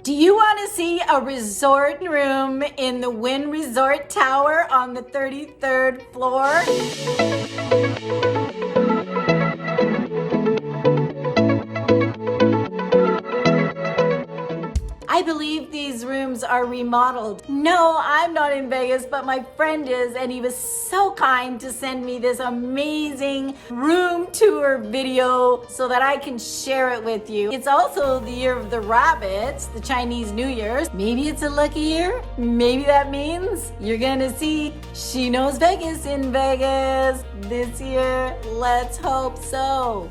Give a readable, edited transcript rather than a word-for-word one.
Do you want to see a resort room in the Wynn Resort Tower on the 33rd floor? I believe these rooms are remodeled. No, I'm not in Vegas, but my friend is, and he was so kind to send me this amazing room tour video so that I can share it with you. It's also the year of the rabbits, the Chinese New Year. Maybe it's a lucky year. Maybe that means you're gonna see She Knows Vegas in Vegas this year. Let's hope so.